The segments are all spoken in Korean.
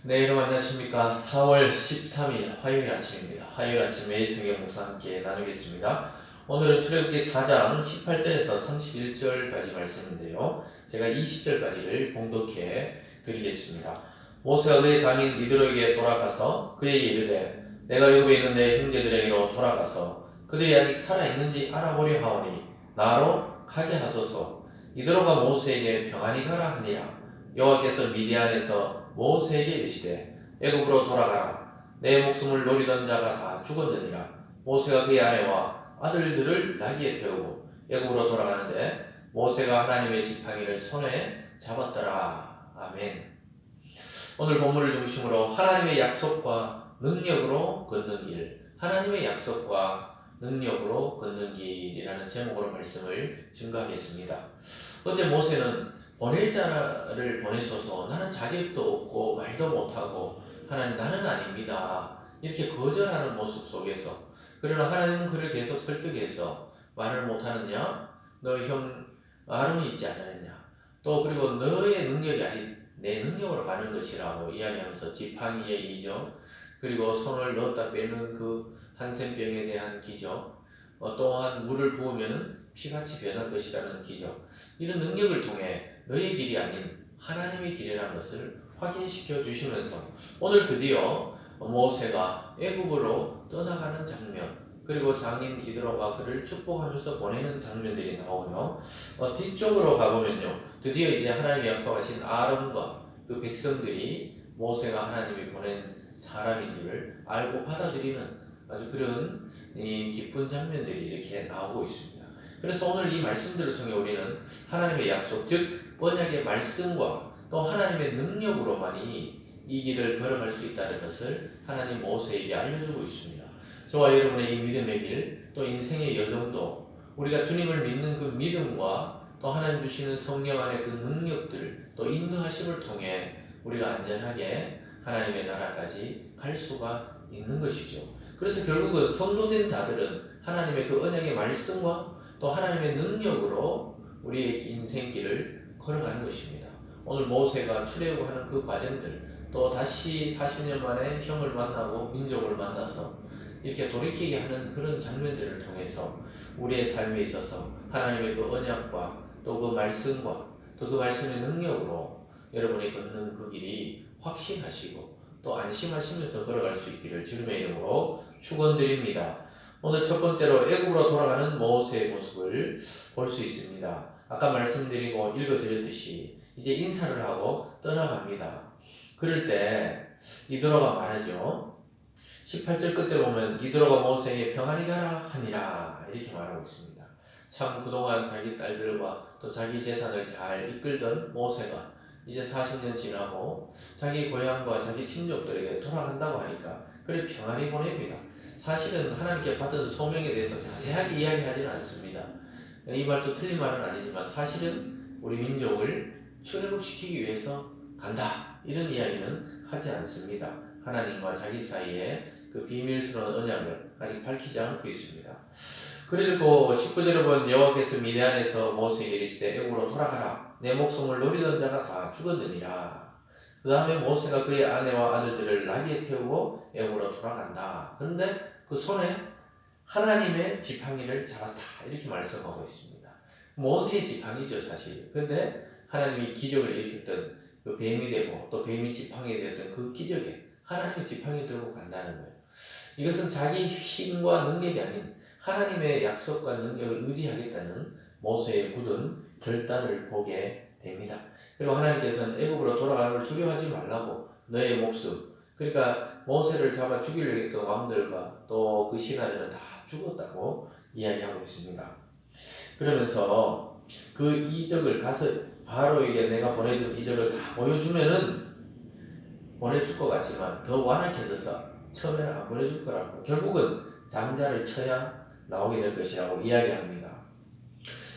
네, 여러분 안녕하십니까. 4월 13일 화요일 아침입니다. 화요일 아침 매일 성경 묵상 함께 나누겠습니다. 오늘은 출애굽기 4장 18절에서 31절까지 말씀인데요. 제가 20절까지를 봉독해 드리겠습니다. 모세가 그의 장인 이드로에게 돌아가서 그에게 이르되 내가 애굽에 있는 내 형제들에게로 돌아가서 그들이 아직 살아있는지 알아보려 하오니 나로 가게 하소서. 이드로가 모세에게 평안히 가라 하니라. 여호와께서 미디안에서 모세에게 이르시되 애굽으로 돌아가라. 내 목숨을 노리던 자가 다 죽었느니라. 모세가 그의 아내와 아들들을 나귀에 태우고 애굽으로 돌아가는데 모세가 하나님의 지팡이를 손에 잡았더라. 아멘. 오늘 본문을 중심으로 하나님의 약속과 능력으로 걷는 길, 하나님의 약속과 능력으로 걷는 길이라는 제목으로 말씀을 증거하겠습니다. 어제 모세는 보낼 자를 보내소서, 나는 자격도 없고 말도 못하고 하나님 나는 아닙니다, 이렇게 거절하는 모습 속에서, 그러나 하나님은 그를 계속 설득해서 말을 못하느냐, 너 형 아론이 있지 않느냐, 또 그리고 너의 능력이 아닌 내 능력으로 가는 것이라고 이야기하면서 지팡이의 이적, 그리고 손을 넣었다 빼는 그 한센병에 대한 기적, 또한 물을 부으면 피같이 변할 것이라는 기적, 이런 능력을 통해 너의 길이 아닌 하나님의 길이라는 것을 확인시켜 주시면서 오늘 드디어 모세가 애굽으로 떠나가는 장면, 그리고 장인 이드로가 그를 축복하면서 보내는 장면들이 나오며, 뒤쪽으로 가보면요, 드디어 이제 하나님이 약속하신 아론과 그 백성들이 모세가 하나님이 보낸 사람인 줄을 알고 받아들이는 아주 그런 이 기쁜 장면들이 이렇게 나오고 있습니다. 그래서 오늘 이 말씀들을 통해 우리는 하나님의 약속, 즉 언약의 말씀과 또 하나님의 능력으로만이 이 길을 걸어갈 수 있다는 것을 하나님 모세에게 알려주고 있습니다. 저와 여러분의 이 믿음의 길, 또 인생의 여정도 우리가 주님을 믿는 그 믿음과 또 하나님 주시는 성령 안의 그 능력들, 또 인도하심을 통해 우리가 안전하게 하나님의 나라까지 갈 수가 있는 것이죠. 그래서 결국은 성도된 자들은 하나님의 그 언약의 말씀과 또 하나님의 능력으로 우리의 인생길을 걸어가는 것입니다. 오늘 모세가 출애굽하는 그 과정들, 또 다시 40년 만에 형을 만나고 민족을 만나서 이렇게 돌이키게 하는 그런 장면들을 통해서 우리의 삶에 있어서 하나님의 그 언약과 또 그 말씀과 또 그 말씀의 능력으로 여러분이 걷는 그 길이 확신하시고 또 안심하시면서 걸어갈 수 있기를 주님의 이름으로 축원드립니다. 오늘 첫 번째로 애굽으로 돌아가는 모세의 모습을 볼 수 있습니다. 아까 말씀드리고 읽어드렸듯이 이제 인사를 하고 떠나갑니다. 그럴 때 이드로가 말하죠. 18절 끝에 보면 이드로가 모세에게 평안히 가라 하니라, 이렇게 말하고 있습니다. 참 그동안 자기 딸들과 또 자기 재산을 잘 이끌던 모세가 이제 40년 지나고 자기 고향과 자기 친족들에게 돌아간다고 하니까 그를 평안히 보냅니다. 사실은 하나님께 받은 소명에 대해서 자세하게 이야기하지는 않습니다. 이 말도 틀린 말은 아니지만 사실은 우리 민족을 출애굽시키기 위해서 간다, 이런 이야기는 하지 않습니다. 하나님과 자기 사이에 그 비밀스러운 언약을 아직 밝히지 않고 있습니다. 그리고 19절에 보면 여호와께서 미디안에서 모세에게 이르시되 애굽으로 돌아가라. 내 목숨을 노리던 자가 다 죽었느니라. 그 다음에 모세가 그의 아내와 아들들을 나귀에 태우고 애굽으로 돌아간다. 그런데 그 손에 하나님의 지팡이를 잡았다, 이렇게 말씀하고 있습니다. 모세의 지팡이죠 사실. 그런데 하나님이 기적을 일으켰던 그 뱀이 되고 또 뱀이 지팡이 되었던 그 기적에 하나님의 지팡이 들고 간다는 거예요. 이것은 자기 힘과 능력이 아닌 하나님의 약속과 능력을 의지하겠다는 모세의 굳은 결단을 보게 됩니다. 그리고 하나님께서는 애굽으로 돌아가는 걸 두려워하지 말라고, 너의 목숨, 그러니까 모세를 잡아 죽이려고 했던 왕들과 또 그 신하들은 다 죽었다고 이야기하고 있습니다. 그러면서 그 이적을 가서 바로에게 내가 보내준 이적을 다 보여주면은 보내줄 것 같지만 더 완악해져서 처음에는 안 보내줄 거라고, 결국은 장자를 쳐야 나오게 될 것이라고 이야기합니다.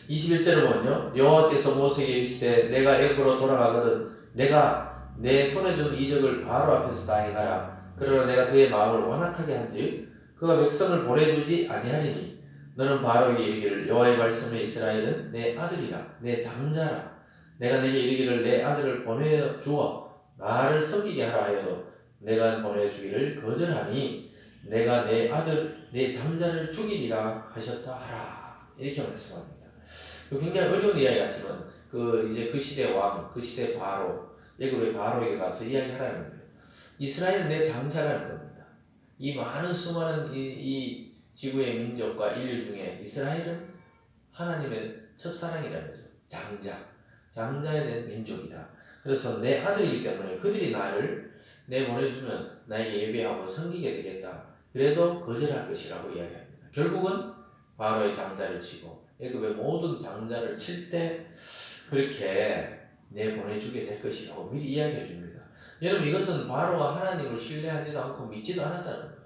21절을 보면요, 여호와께서 모세에게 이르시되 내가 애굽으로 돌아가거든 내가 내 손에 준 이적을 바로 앞에서 다 행하라. 그러나 내가 그의 마음을 완악하게 한즉 그가 백성을 보내주지 아니하리니 너는 바로에게 이르기를 여호와의 말씀에 이스라엘은 내 아들이라 내 장자라. 내가 네게 이르기를 내 아들을 보내주어 나를 섬기게 하라 하여도 내가 보내주기를 거절하니 내가 내 아들 내 장자를 죽이리라 하셨다 하라. 이렇게 말씀합니다. 굉장히 어려운 이야기 같지만 이제 그 시대 왕, 그 시대 바로, 애굽의 바로에게 가서 이야기하라는 거예요. 이스라엘은 내 장자라는 겁니다. 이 많은 수많은 이 지구의 민족과 인류 중에 이스라엘은 하나님의 첫사랑이라는 거죠. 장자에 대한 민족이다. 그래서 내 아들이기 때문에 그들이 나를 내보내주면 나에게 예배하고 섬기게 되겠다. 그래도 거절할 것이라고 이야기합니다. 결국은 바로의 장자를 치고 애굽의 모든 장자를 칠 때 그렇게 내보내주게 될 것이라고 미리 이야기해 줍니다. 여러분, 이것은 바로가 하나님을 신뢰하지도 않고 믿지도 않았다는 거예요.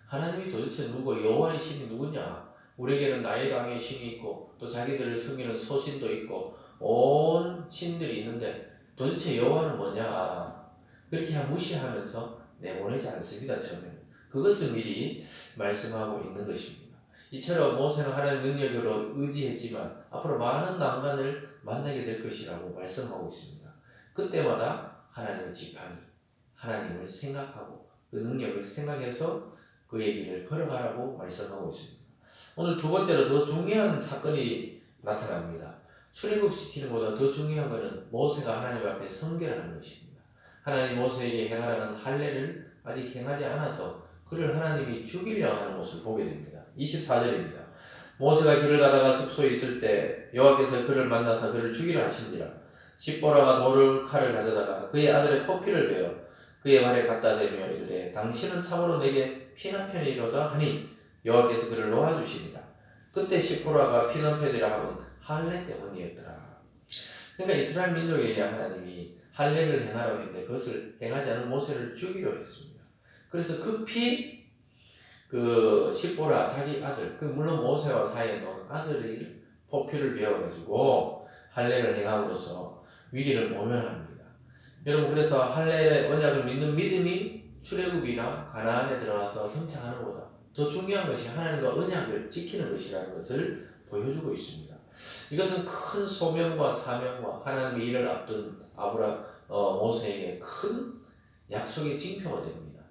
하나님이 도대체 누구, 여호와의 신이 누구냐? 우리에게는 나일강의 신이 있고 또 자기들을 섬기는 소신도 있고 온 신들이 있는데 도대체 여호와는 뭐냐? 그렇게 무시하면서 내보내지 않습니다. 처음에 그것을 미리 말씀하고 있는 것입니다. 이처럼 모세는 하나님 능력으로 의지했지만 앞으로 많은 난관을 만나게 될 것이라고 말씀하고 있습니다. 그때마다 하나님의 지팡이, 하나님을 생각하고 그 능력을 생각해서 그의 길을 걸어가라고 말씀하고 있습니다. 오늘 두 번째로 더 중요한 사건이 나타납니다. 출애굽시키는 것보다 더 중요한 것은 모세가 하나님 앞에 선결하는 것입니다. 하나님 모세에게 행하라는 할례를 아직 행하지 않아서 그를 하나님이 죽이려 하는 모습을 보게 됩니다. 24절입니다. 모세가 길을 가다가 숙소에 있을 때 여호와께서 그를 만나서 그를 죽이려 하신지라. 십보라가 돌을 칼을 가져다가 그의 아들의 포피를 베어 그의 발에 갖다 대며 이르되 당신은 참으로 내게 피난편이로다 하니 여호와께서 그를 놓아주시니라. 그때 십보라가 피난편이라 함은 할례 때문이었더라. 그러니까 이스라엘 민족에게 하나님이 할례를 행하라고 했는데 그것을 행하지 않은 모세를 죽이려 했습니다. 그래서 급히 십보라 자기 아들, 물론 모세와 사이에 놓은 아들이 포피를 베어가지고 할례를 행함으로써 위기를 모면합니다. 여러분, 그래서 할례의 언약을 믿는 믿음이 출애굽이나 가나안에 들어가서 정착하는 것보다 더 중요한 것이 하나님과 언약을 지키는 것이라는 것을 보여주고 있습니다. 이것은 큰 소명과 사명과 하나님의 일을 앞둔 모세에게 큰 약속의 징표가 됩니다.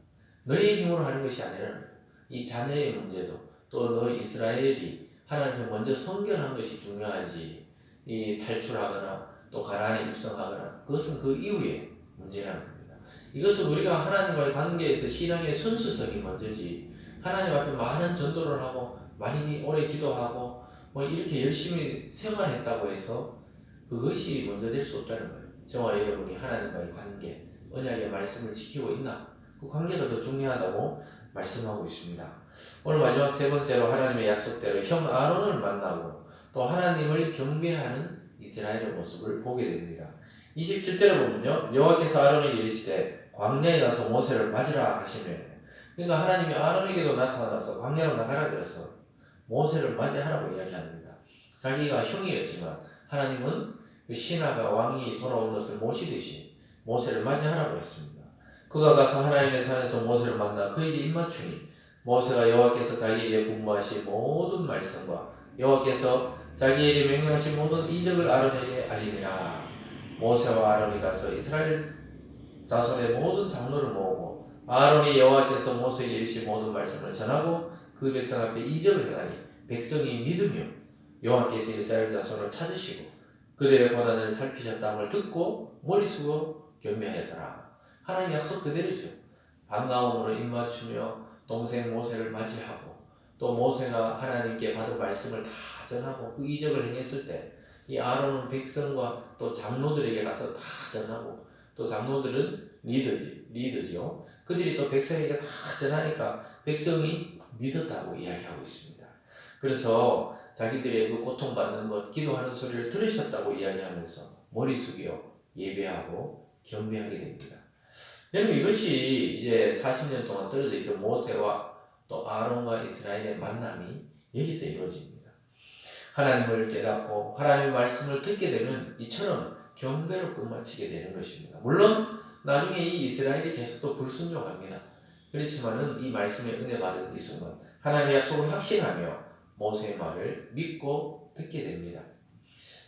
너희의 힘으로 하는 것이 아니라 이 자녀의 문제도 또 너희 이스라엘이 하나님을 먼저 선견한 것이 중요하지, 이 탈출하거나 또 가나안에 입성하거나 그것은 그 이후의 문제라는 겁니다. 이것은 우리가 하나님과의 관계에서 신앙의 순수성이 먼저지, 하나님 앞에 많은 전도를 하고 많이 오래 기도하고 이렇게 열심히 생활했다고 해서 그것이 먼저 될 수 없다는 거예요. 저와 여러분이 하나님과의 관계, 언약의 말씀을 지키고 있나? 그 관계가 더 중요하다고 말씀하고 있습니다. 오늘 마지막 세 번째로 하나님의 약속대로 형 아론을 만나고 또 하나님을 경배하는 이스라엘의 모습을 보게 됩니다. 27절에 보면요, 여호와께서 아론에게 이르시되 광야에 가서 모세를 맞으라 하시며, 그러니까 하나님이 아론에게도 나타나서 광야로 나가라 그래서 모세를 맞이하라고 이야기합니다. 자기가 형이었지만 하나님은 그 신하가 왕이 돌아온 것을 모시듯이 모세를 맞이하라고 했습니다. 그가 가서 하나님의 산에서 모세를 만나 그에게 입맞추니 모세가 여호와께서 자기에게 분부하신 모든 말씀과 여호와께서 자기에게 명령하신 모든 이적을 아론에게 알리니라. 모세와 아론이 가서 이스라엘 자손의 모든 장로를 모으고 아론이 여호와께서 모세에게 이르신 모든 말씀을 전하고 그 백성 앞에 이적을 행하니 백성이 믿으며 여호와께서 이스라엘 자손을 찾으시고 그들의 고난을 살피셨다함을 듣고 머리 숙여 경배하였더라. 하나님 약속 그대로죠. 반가움으로 입맞추며 동생 모세를 맞이하고 또 모세가 하나님께 받은 말씀을 다 전하고 그 이적을 행했을 때 이 아론은 백성과 또 장로들에게 가서 다 전하고 또 장로들은 리더죠. 그들이 또 백성에게 다 전하니까 백성이 믿었다고 이야기하고 있습니다. 그래서 자기들의 그 고통받는 것, 기도하는 소리를 들으셨다고 이야기하면서 머리 숙여 예배하고 경배하게 됩니다. 여러분, 이것이 이제 40년 동안 떨어져 있던 모세와 또 아론과 이스라엘의 만남이 여기서 이루어집니다. 하나님을 깨닫고 하나님의 말씀을 듣게 되면 이처럼 경배로 끝마치게 되는 것입니다. 물론 나중에 이 이스라엘이 계속 또 불순종합니다. 그렇지만은 이 말씀에 은혜 받은 이 순간 하나님의 약속을 확신하며 모세의 말을 믿고 듣게 됩니다.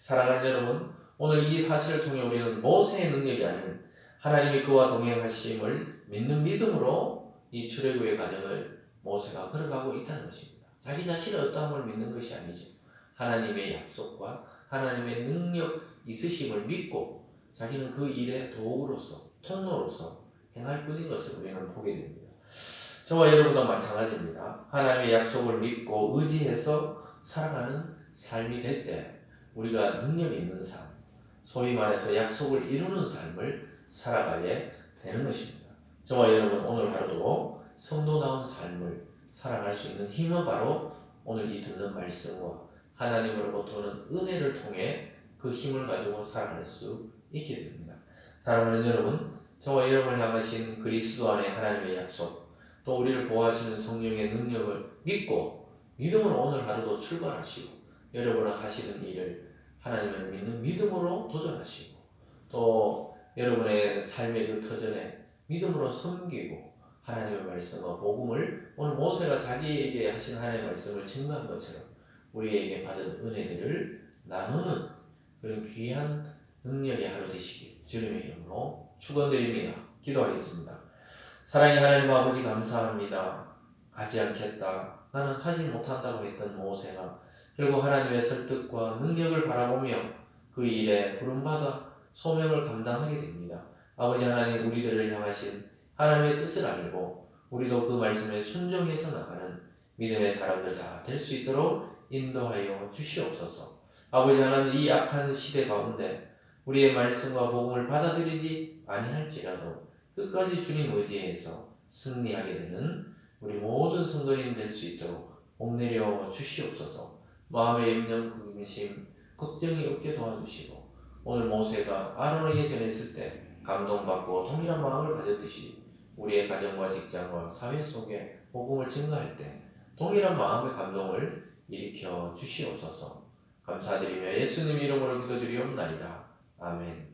사랑하는 여러분, 오늘 이 사실을 통해 우리는 모세의 능력이 아닌 하나님이 그와 동행하심을 믿는 믿음으로 이 출애굽의 과정을 모세가 걸어가고 있다는 것입니다. 자기 자신의 어떠함을 믿는 것이 아니죠. 하나님의 약속과 하나님의 능력 있으심을 믿고 자기는 그 일의 도구로서 통로로서 행할 뿐인 것을 우리는 보게 됩니다. 저와 여러분도 마찬가지입니다. 하나님의 약속을 믿고 의지해서 살아가는 삶이 될 때 우리가 능력 있는 삶, 소위 말해서 약속을 이루는 삶을 살아가야 되는 것입니다. 저와 여러분 오늘 하루도 성도다운 삶을 살아갈 수 있는 힘은 바로 오늘 이 듣는 말씀과 하나님으로부터 오는 은혜를 통해 그 힘을 가지고 살아갈 수 있게 됩니다. 사랑하는 여러분, 저와 여러분을 향하신 그리스도 안에 하나님의 약속, 또 우리를 보호하시는 성령의 능력을 믿고 믿음으로 오늘 하루도 출발하시고 여러분은 하시는 일을 하나님을 믿는 믿음으로 도전하시고 또 여러분의 삶의 그 터전에 믿음으로 섬기고 하나님의 말씀과 복음을 오늘 모세가 자기에게 하신 하나님의 말씀을 증거한 것처럼 우리에게 받은 은혜들을 나누는 그런 귀한 능력의 하루 되시길 주님의 이름으로 축원드립니다. 기도하겠습니다. 사랑의 하나님 아버지 감사합니다. 가지 않겠다. 나는 하지 못한다고 했던 모세가 결국 하나님의 설득과 능력을 바라보며 그 일에 부름받아 소명을 감당하게 됩니다. 아버지 하나님 우리들을 향하신 하나님의 뜻을 알고 우리도 그 말씀에 순종해서 나가는 믿음의 사람들 다 될 수 있도록 인도하여 주시옵소서. 아버지 하나님 이 악한 시대 가운데 우리의 말씀과 복음을 받아들이지 아니할지라도 끝까지 주님 의지해서 승리하게 되는 우리 모든 성도님 될 수 있도록 옥내려 주시옵소서. 마음의 염려, 근심, 걱정이 없게 도와주시고 오늘 모세가 아론에게 전했을 때 감동받고 동일한 마음을 가졌듯이 우리의 가정과 직장과 사회 속에 복음을 증거할 때 동일한 마음의 감동을 일으켜 주시옵소서. 감사드리며 예수님 이름으로 기도드리옵나이다. 아멘.